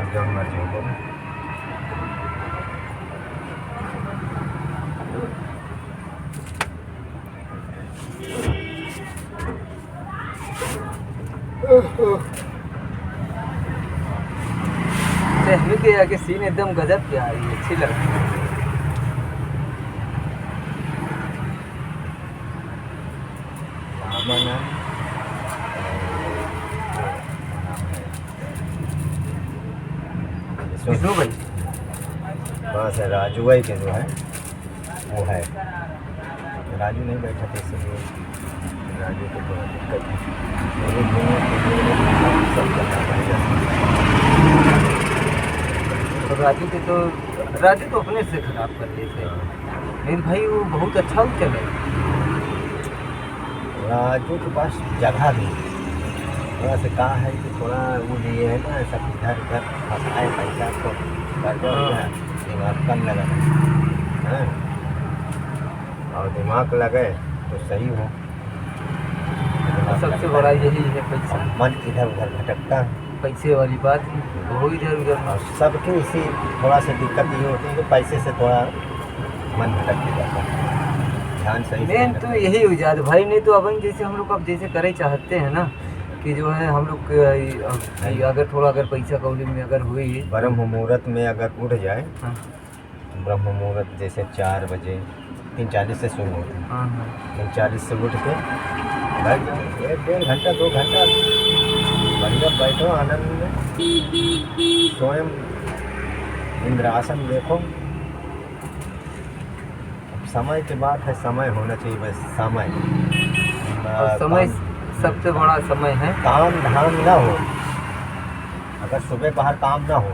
जो मर्जी हो सहमी के आगे सीन एकदम गजब की आ रही है, अच्छी लग रही है। विष्णु भाई बस है राजू भाई के जो है वो है, राजू नहीं बैठा था इसलिए राजू को थोड़ा दिक्कत है। तो राजू तो अपने से खराब कर लिए थे, लेकिन भाई वो बहुत अच्छा चले। राजू के पास जगह भी थोड़ा से कहा है कि थोड़ा वो लिए है ना, सब इधर उधर फंसाए पैसा तो दिमाग कम लगा है, और दिमाग लगे तो सही हो। सबसे बड़ा यही है पैसा, मन इधर उधर भटकता है, पैसे वाली बात वो इधर उधर। और सबके इसी थोड़ा सी दिक्कत ये होती है कि पैसे से थोड़ा मन भटक के जाता है, ध्यान सही से मेन तो यही हो जाता भाई। नहीं तो अपन जैसे हम लोग अब जैसे करे चाहते हैं ना कि जो है हम लोग अगर थोड़ा अगर पैसा कौड़ी में अगर हुई ब्रह्म मुहूर्त में अगर उठ जाए, हाँ, ब्रह्म मुहूर्त जैसे 4 बजे 3:40 से शुरू होता है, हाँ, हाँ। 3:40 से उठ के बैठ जाओ, 1-1.5 घंटा 2 घंटा बढ़िया बैठो आनंद में, स्वयं इंद्रासन देखो। समय की बात है, समय होना चाहिए, बस समय और समय सबसे बड़ा समय है। काम धाम ना हो, अगर सुबह बाहर काम ना हो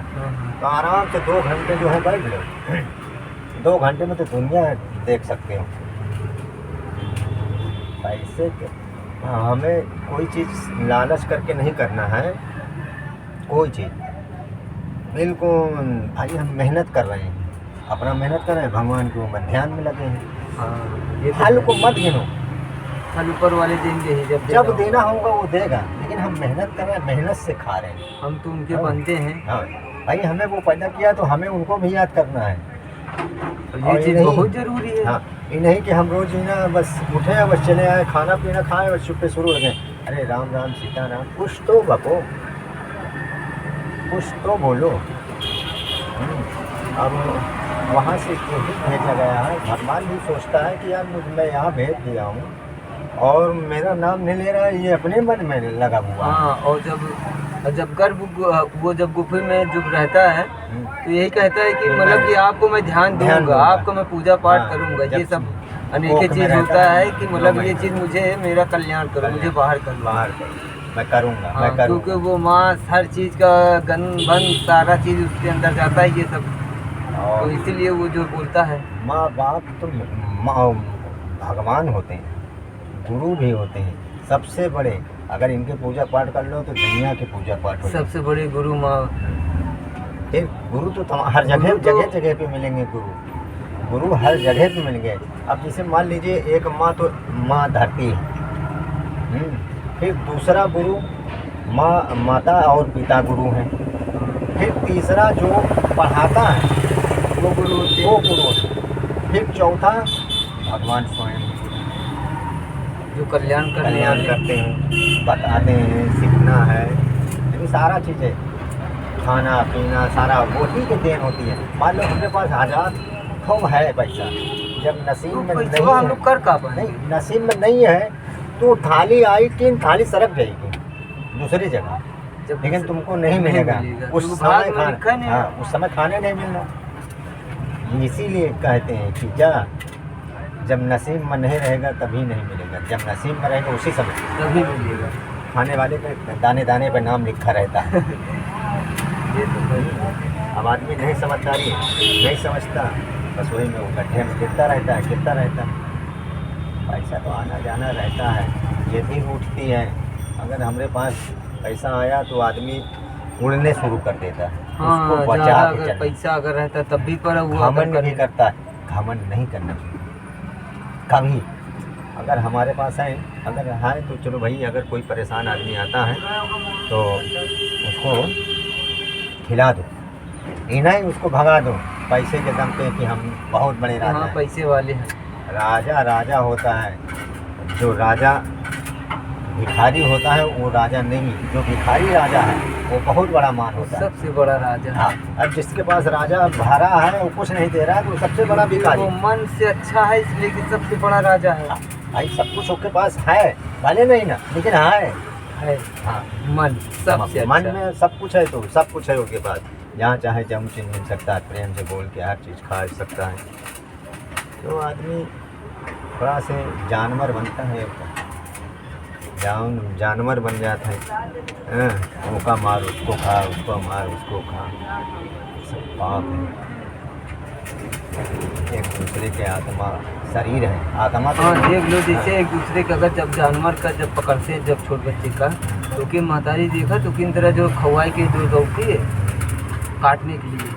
तो आराम से 2 घंटे जो है बैठ लो, 2 घंटे में तो दुनिया देख सकते हो। पैसे के हमें कोई चीज़ लालच करके नहीं करना है, कोई चीज़ बिल्कुल भाई हम मेहनत कर रहे हैं, अपना मेहनत कर रहे हैं, भगवान को मन ध्यान में लगे हैं। हाँ, ये फल को मत गिनो, फल ऊपर वाले देंगे ही, जब देना होगा वो देगा, लेकिन हम मेहनत कर रहे हैं, मेहनत से खा रहे हैं, हम तो उनके बनते हैं। हाँ भाई, हमें वो पैदा किया तो हमें उनको भी याद करना है, और ये चीज़ बहुत जरूरी है। हाँ, ये नहीं कि हम रोज ही ना बस उठे बस चले आए, खाना पीना खाए और चुप्पे शुरू हो गए, अरे राम राम सीता राम, कुछ तो बको, कुछ तो बोलो। अब वहाँ से यही भेजा गया है, भगवान भी सोचता है कि यार मैं यहाँ भेज दिया हूँ और मेरा नाम नहीं ले रहा है, ये अपने मन में लगा हुआ। हाँ, और जब गर्भ वो जब गुफे में जब रहता है तो यही कहता है कि मतलब कि आपको मैं ध्यान दूंगा, आपको मैं पूजा पाठ करूंगा, ये सब अनेक चीज होता है कि मतलब ये चीज़ मुझे मेरा कल्याण करो, मुझे बाहर मैं करूँगा, हाँ, मैं करूँगा। क्योंकि वो माँ हर चीज़ का बन सारा चीज़ उसके अंदर जाता है ये सब, तो इसीलिए वो जो बोलता है। माँ बाप तो भगवान होते हैं, गुरु भी होते हैं, सबसे बड़े। अगर इनके पूजा पाठ कर लो तो दुनिया की पूजा पाठ हो। सबसे बड़े गुरु माँ। फिर गुरु तो हर जगह जगह पे मिलेंगे, गुरु हर जगह पे मिल गए। अब जैसे मान लीजिए एक माँ तो माँ धरती है, फिर दूसरा गुरु माता और पिता गुरु हैं, फिर तीसरा जो पढ़ाता है वो गुरु है, फिर चौथा भगवान स्वयं जो कल्याण करते हैं, बताते हैं, सीखना है, ये सारा चीज़ें, खाना पीना सारा वही की देन होती है। मान लो हमारे पास 1000 खूब है पैसा, जब नसीब में नहीं हम लोग कर का नहीं, नसीब में नहीं है तो थाली आई 3 थाली सरक जाएगी दूसरी जगह, लेकिन तुमको नहीं मिलेगा उस समय खाना, हाँ उस समय खाने नहीं मिलना। इसीलिए कहते हैं कि जब नसीब में नहीं रहेगा तभी नहीं मिलेगा, जब नसीब में रहेगा उसी समय तभी मिलेगा। खाने वाले पे दाने दाने पे नाम लिखा रहता है। ये तो है। अब आदमी नहीं समझदारी नहीं समझता, बस वही में वो गड्ढे में गिरता रहता है। पैसा तो आना जाना रहता है, ये भी उठती है। अगर हमारे पास पैसा आया तो आदमी उड़ने शुरू कर देता है, उसको बचा के अगर पैसा अगर रहता तब भी पर वो घमंड नहीं करता है, घमंड नहीं करना कभी, अगर हमारे पास है, अगर है तो चलो भाई, अगर कोई परेशान आदमी आता है तो उसको खिला दो, ये नहीं उसको भगा दो पैसे के दम पे कि हम बहुत बड़े राजा हाँ हैं। पैसे वाले हैं। राजा राजा होता है, जो राजा भिखारी होता है वो राजा नहीं, जो भिखारी राजा है वो बहुत बड़ा मान होता है। सबसे बड़ा राजा। हाँ, अब जिसके पास राजा भरा है वो कुछ नहीं दे रहा है तो वो सबसे बड़ा भिखारी। वो मन से अच्छा है इसलिए कि सबसे बड़ा राजा है। भाई सब कुछ उसके पास है, भले नहीं ना, लेकिन है। हाँ, मन सबसे मन अच्छा। में सब कुछ है, तो सब कुछ है उसके पास। जहाँ चाहे जम चिन्ह मिल सकता है, प्रेम से बोल के हर चीज़ खा सकता है। तो आदमी थोड़ा से जानवर बनता है, जानवर बन जाता है। उसका मार उसको खा, उसको मार उसको खा, सब पाप है। एक दूसरे के आत्मा शरीर है, आत्मा तो हाँ देख लो, जैसे एक दूसरे का अगर जब जानवर का जब पकड़ते हैं, जब छोटे बच्चे का, तो कि महतारी देखा तो किन तरह जो खवाई के जो दौड़ती है काटने के लिए,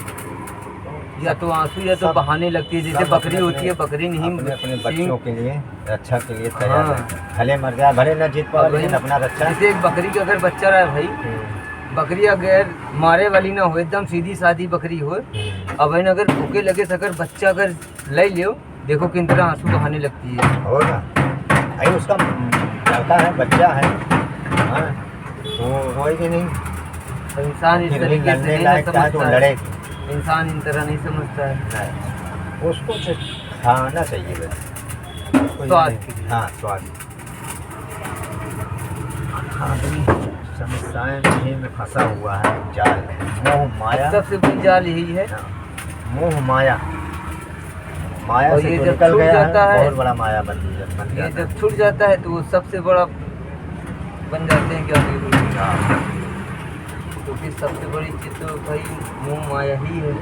या तो आंसू या तो सब- बहाने लगती है। जैसे सब बकरी अपने- होती है, बकरी नहीं अपने अपने सिंग- बच्चों के लिए, रक्षा के लिए तैयार हाँ। है। भले मर जाए, भले न जीत पाए, लेकिन अपना रक्षा। जैसे एक बकरी का अगर बच्चा रहा है भाई, बकरी अगर मारे वाली ना हो, एकदम सीधी सादी बकरी हो, अब है ना अगर भूखे लगे से अगर बच्चा अगर ले लियो, देखो किन तरह आंसू बहाने लगती है। हो ना, भाई उसका लड़का है, बच्चा है, हाँ, तो रोएगी नहीं। और इंसान इस फिर भी तरीके से लड़ने नहीं ना लायक चाहे तो समझता है। लड़ेगी। इंसान इन तरह नहीं समझता है। नहीं, उसको खाना चाहिए बस, उसको ये स्वाद नहीं- के लिए। हाँ, स्वाद। आदमी समस्याएं इन्हीं में फंसा हुआ है, जाल है, मोह माया। सबसे बड़ी जाल यही है। हाँ, मोह माया, माया और से ये जो जब निकल छूट गया जाता है, है, बहुत बड़ा माया बन ये जाता है। जब छूट जाता है तो वो सबसे बड़ा बन जाते हैं क्या, हाँ, क्योंकि सबसे बड़ी चीज़ तो भाई मोह माया ही है।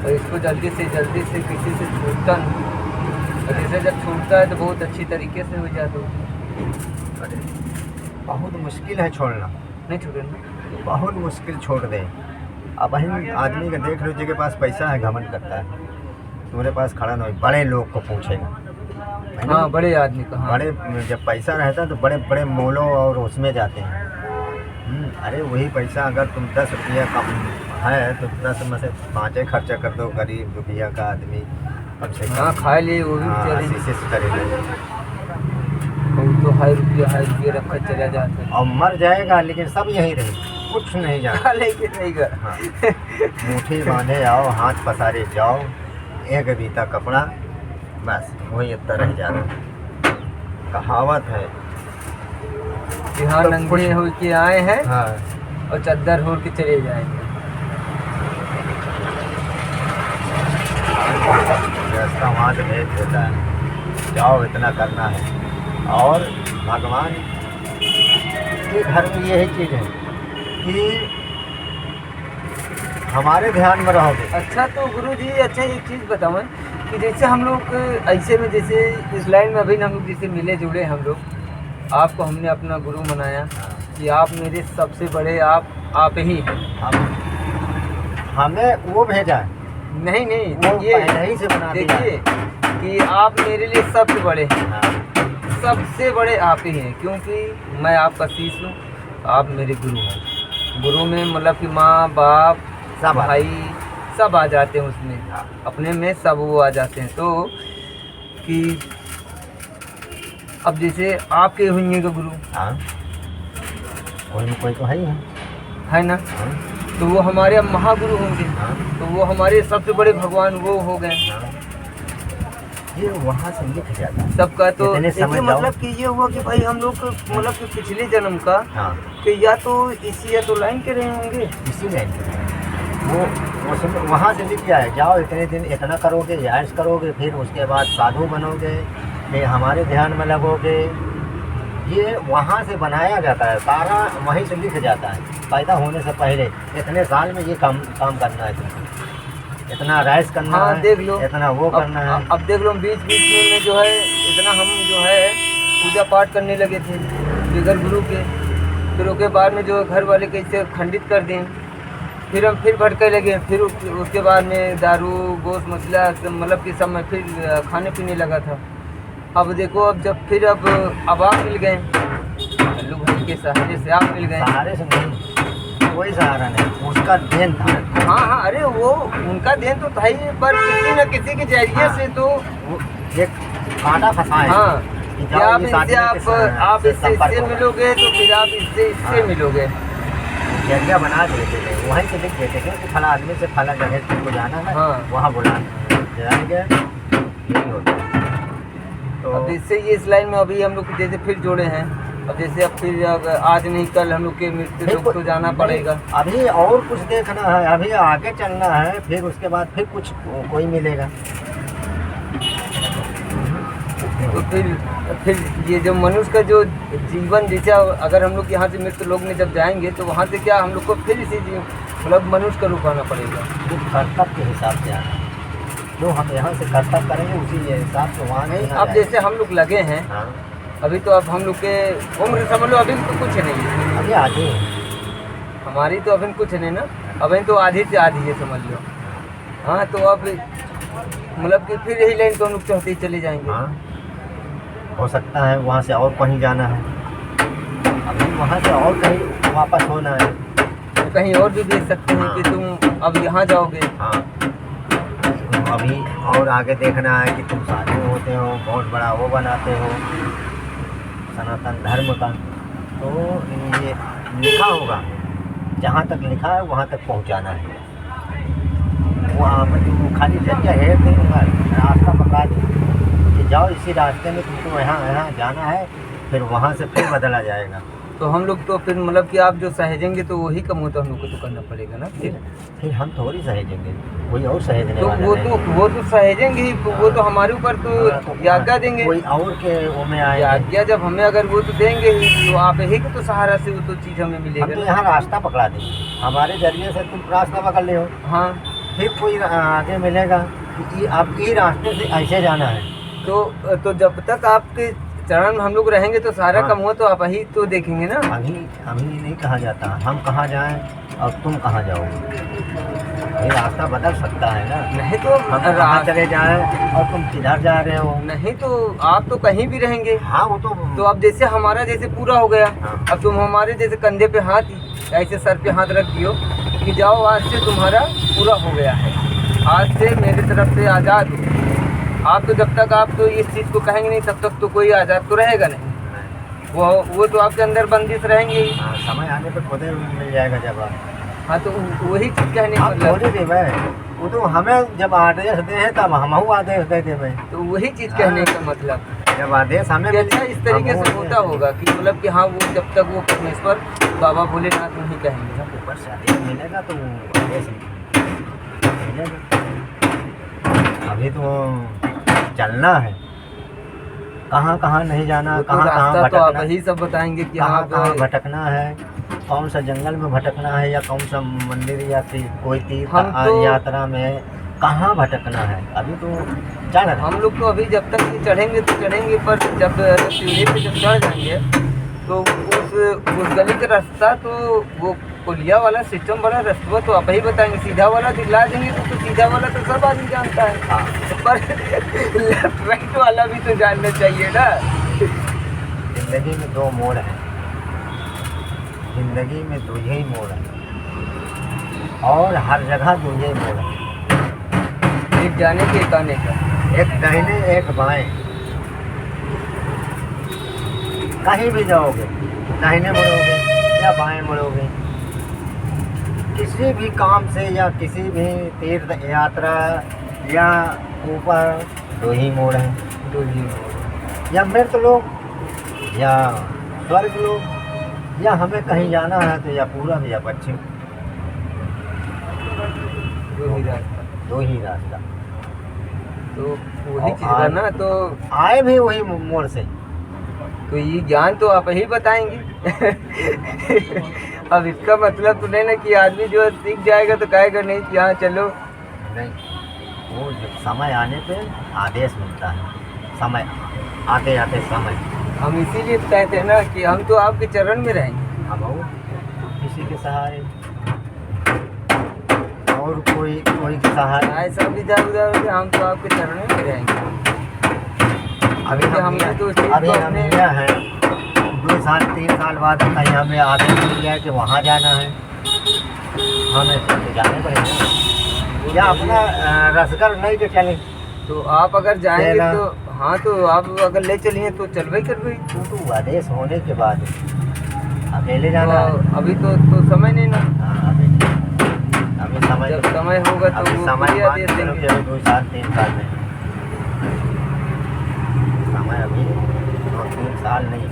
और इसको जल्दी से किसी से छूटता नहीं, और जैसे जब छूटता है तो बहुत अच्छी तरीके से हो जाता है। अरे बहुत मुश्किल है छोड़ना, नहीं छूटे ना। बहुत मुश्किल छोड़ दे। अब वही आदमी का देख लो, जिसके पास पैसा है घमंड करता है, तुम्हारे पास खड़ा नहीं, बड़े लोग को पूछेगा, है ना? हाँ बड़े आदमी का, हाँ। बड़े जब पैसा रहता है तो बड़े बड़े मॉलों और उसमें जाते हैं। अरे वही पैसा अगर तुम 10 रुपया कम है तो 10 में से 5 खर्चा कर दो, गरीब रुपया का आदमी कम से हाँ कम खा ले वो भी बेचारे, आशीष से करेगा, वो तो हाई रुपया रखा चला जाता है। और मर जाएगा, लेकिन सब यहीं रहे, कुछ नहीं जाना। खा लेके रहेगा। हाँ, मुट्ठी बांधे आओ, हाथ पसारे जाओ, एक बीता कपड़ा, बस वही इतना रह जाता। कहावत है, यहाँ तो नंगे कुछ- हो के आए हैं हाँ, और चद्दर हो के चले जाएंगे। रास्ता वहाँ से भेज देता है, जाओ इतना करना है। और भगवान के घर में यही चीज़ है कि हमारे ध्यान में रहोगे। अच्छा तो गुरु जी, अच्छा एक चीज़ बताओ कि जैसे हम लोग ऐसे में, जैसे इस लाइन में अभी हम लोग जैसे मिले जुड़े, हम लोग आपको हमने अपना गुरु मनाया कि आप मेरे सबसे बड़े, आप ही हैं। हम हमें वो भेजा है, नहीं नहीं, वो देखिए पहले ही से बना दिया है। देखिए कि आप मेरे लिए सबसे बड़े हैं, हाँ, सबसे बड़े आप ही हैं, क्योंकि मैं आपका शिष्य हूँ, आप मेरे गुरु हैं। गुरु में मतलब कि माँ बाप सब आ- भाई सब आ जाते हैं उसमें, हाँ। अपने में सब वो आ जाते हैं। तो कि अब जैसे आपके हुई का गुरु हाँ, कोई न कोई तो है ही है ना, हाँ, तो वो हमारे अब महागुरु होंगे, हाँ, तो वो हमारे सबसे बड़े भगवान वो हो गए हाँ। ये वहाँ से लिख जाता है। सबका। तो इतने इससे समझ जाओ। मतलब कि ये हुआ कि भाई हम लोग मतलब कि पिछले जन्म का हाँ, कि या तो इसी या तो लाइन के रहे होंगे। इसी लाइन पे वो सब वहाँ से लिख जाए, जाओ इतने दिन इतना करोगे, ऐश करोगे, फिर उसके बाद साधु बनोगे, फिर हमारे ध्यान में लगोगे। ये वहाँ से बनाया जाता है, सारा वहीं से लिख जाता है। पैदा होने से पहले इतने साल में ये काम करना है तुमको, इतना राइस करना हाँ है, देख लो, इतना वो करना है। अब देख लो, बीच बीच में जो है इतना हम जो है पूजा पाठ करने लगे थे बगैर गुरु के, फिर उसके बाद में जो घर वाले कैसे खंडित कर दें, फिर हम फिर भटके लगे, फिर उसके बाद में दारू गोश्त मछला मतलब कि सब मैं फिर खाने पीने लगा था। अब देखो, अब जब फिर अब आप मिल गए, लल्लू भाई के सहारे से आप मिल गए। सहारे से नहीं, कोई सहारा नहीं, उसका देन था। हाँ हाँ, अरे वो उनका देन तो था ही, पर किसी न किसी के जरिए से तो वो एक कांटा फंसा है। हाँ, कि कि जाओ आप इस इससे आदमी के साथ आप से इससे संपर्क इससे करो। मिलोगे तो फिर आप इससे इससे हाँ। मिलोगे। जगह बना देते थे, वहीं से लिख देते थे कि फला आदमी से फला जगह तुमको जाना है, हाँ। वहाँ बुला जाएंगे, यही होता है। तो अब इससे ये इस लाइन में अभी हम लोग जैसे फिर जोड़े हैं, अब जैसे अब फिर अगर आज नहीं कल हम लोग के मृत्यु लोग तो जाना पड़ेगा। अभी और कुछ देखना है, अभी आगे चलना है, फिर उसके बाद फिर कुछ कोई मिलेगा। तो फिर ये जो मनुष्य का जो जीवन दिशा, अगर हम लोग यहाँ से मृत्यु लोग में जब जाएंगे तो वहाँ से क्या हम लोग को फिर इसी मतलब मनुष्य का रूप आना पड़ेगा। जो कर्तव्य के हिसाब से आना, जो हम यहाँ से कर्तव्य करेंगे उसी हिसाब से वहाँ नहीं। अब जैसे हम लोग लगे हैं, हाँ, अभी तो अब हम लोग के उम्र समझ लो अभी तो कुछ नहीं है, अभी आगे हमारी तो अभी कुछ नहीं ना, अभी तो आधी से आधी है समझ लो। हाँ, तो अब मतलब कि फिर यही लाइन तो हम लोग चढ़ते ही चले जाएंगे। हाँ, हो सकता है वहाँ से और कहीं जाना है, अभी वहाँ से और कहीं वापस होना है। तो कहीं और भी देख सकते हैं कि तुम अब यहाँ जाओगे। हाँ, तो अभी और आगे देखना है कि तुम शादी होते हो, बहुत बड़ा वो बनाते हो सनातन धर्म का, तो ये लिखा होगा, जहाँ तक लिखा है वहाँ तक पहुँचाना है। वहाँ पर तुम खाली जगह है नहीं होगा, रास्ता पकड़ा दो कि जाओ इसी रास्ते में तुमको यहाँ यहाँ जाना है, फिर वहाँ से फिर बदला जाएगा। तो हम लोग तो फिर मतलब कि आप जो सहेजेंगे तो वही कम हो, तो हम लोग को तो करना पड़ेगा ना फिर हम थोड़ी सहेजेंगे, कोई और सहेजने तो वाला नहीं। वो तो सहेजेंगे ही, वो तो हमारे ऊपर तो आज्ञा देंगे। कोई और के वो में आएगा। आज्ञा जब हमें अगर वो तो देंगे ही, तो आप ही के तो सहारा से वो तो चीज़ हमें हम मिलेगा तो ना। यहाँ रास्ता पकड़ा देंगे, हमारे जरिए से तुम रास्ता पकड़ ले हो, हाँ, फिर कोई आगे मिलेगा कि आप ये रास्ते से ऐसे जाना है। तो जब तक आपके चरण में हम लोग रहेंगे तो सारा हाँ। कम हो तो आप ही तो देखेंगे ना। अभी अभी नहीं कहा जाता हम कहाँ जाएं और तुम कहाँ जाओगे, ये रास्ता बदल सकता है ना। नहीं तो हम कहाँ चले जाएं और तुम किधर जा रहे हो। नहीं तो आप तो कहीं भी रहेंगे। हाँ, वो तो अब जैसे हमारा जैसे पूरा हो गया, हाँ। अब तुम हमारे जैसे कंधे पे हाथ ऐसे सर पे हाथ रख दियो कि जाओ आज से तुम्हारा पूरा हो गया है, आज से मेरी तरफ से आज़ाद हो। आप तो जब तक आप तो इस चीज़ को कहेंगे नहीं तब तक तो कोई आज़ाद तो रहेगा नहीं, वो तो आपके अंदर बंदिश रहेंगे ही। हाँ, समय आने पे खुद ही मिल जाएगा जवाब। हाँ, तो वही चीज़ कहने का आप मतलब, थोड़ी देवे, वो तो हमें जब आदेश दे हैं तब हमहू आदेश दे देवे। तो वही चीज़ कहने का मतलब जब आदेश हमें कि अच्छा इस तरीके से होता होगा कि मतलब कि हाँ, वो जब तक वो परमेश्वर बाबा भोलेनाथ नहीं कहेंगे। जब ऊपर से आदेश मिलेगा तो आदेश मिलेगा। अभी तो चलना है, कहाँ कहाँ नहीं जाना, वो तो कहाँ कहाँ रास्ता तो आप भटकना, ही सब बताएंगे कि कहाँ हाँ कहाँ भटकना है, कौन सा जंगल में भटकना है या कौन सा मंदिर या फिर कोई तीर्थ हम तो- यात्रा में कहाँ भटकना है। अभी तो चल रहे हैं। हम लोग तो अभी जब तक ये चढ़ेंगे तो चढ़ेंगे, पर जब सीढ़ी पे जब चढ़ जाएंगे तो उस गली का रास्ता तो वो पुलिया वाला सिस्टम वाला रास्ता तो आप ही बताएंगे, सीधा वाला दिखला देंगे तो सीधा वाला तो सब आदमी जानता है, पर लेफ्ट राइट वाला भी तो जानना चाहिए ना। जिंदगी में दो मोड़ है, जिंदगी में दो ही मोड़ है और हर जगह दो ही मोड़ है, एक जाने के एक आने का, एक दाहिने एक बाएं। कहीं भी जाओगे दाहिने मुड़ोगे या बाएं मुड़ोगे, किसी भी काम से या किसी भी तीर्थ यात्रा या ऊपर दो ही मोड़ है, दो ही मोड़। या मृत लोग या स्वर्ग लोग, या हमें कहीं जाना है तो या पूरब या पश्चिम, दो ही रास्ता, दो ही रास्ता। तो वही चीज़ है ना। तो आए भी वही मोड़ से। ये ज्ञान तो आप ही बताएंगे। अब इसका मतलब तो नहीं ना कि आदमी जो सीख जाएगा तो कहेगा नहीं कि हाँ चलो। नहीं, वो जब समय आने पे आदेश मिलता है, समय आते आते समय। हम इसीलिए कहते हैं ना कि हम तो आपके चरण में रहेंगे। हम हो किसी के सहारे और कोई के सहारे। ऐसा भी इधर उधर हो गया, हम तो आपके चरण में रहेंगे। अभी क्योंकि हम हमने तो उस चीज़ अभी को हम अपने यहाँ हैं 2 साल 3 साल बाद कहीं हमें आदेश मिल जाए कि वहाँ जाना है, हमें तो जाने पड़ेगा या अपना रसगर नहीं के चले। तो आप अगर जाएंगे तेरा- तो हाँ, तो आप अगर ले चलिए तो चलवे करवे। तो आदेश होने के बाद अकेले जाना है। तो अभी तो समय नहीं ना, हाँ, अभी समय जब समय होगा तो अभी वो समय खुद ही मान आदेश के चलो देंगे। कि अभी 2 साल 3 साल में समय अभी 2-3 साल नहीं